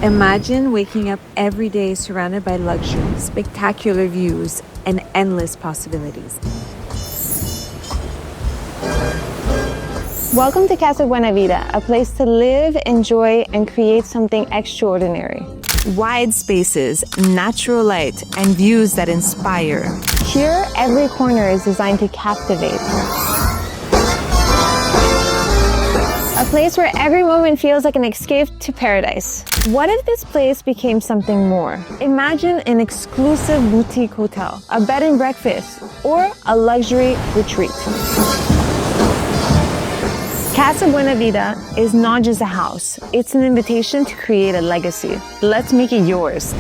Imagine waking up every day surrounded by luxury, spectacular views, and endless possibilities. Welcome to Casa Buena Vida, a place to live, enjoy, and create something extraordinary. Wide spaces, natural light, and views that inspire. Here, every corner is designed to captivate. A place where every moment feels like an escape to paradise. What if this place became something more? Imagine an exclusive boutique hotel, a bed and breakfast, or a luxury retreat. Casa Buena Vida is not just a house, it's an invitation to create a legacy. Let's make it yours.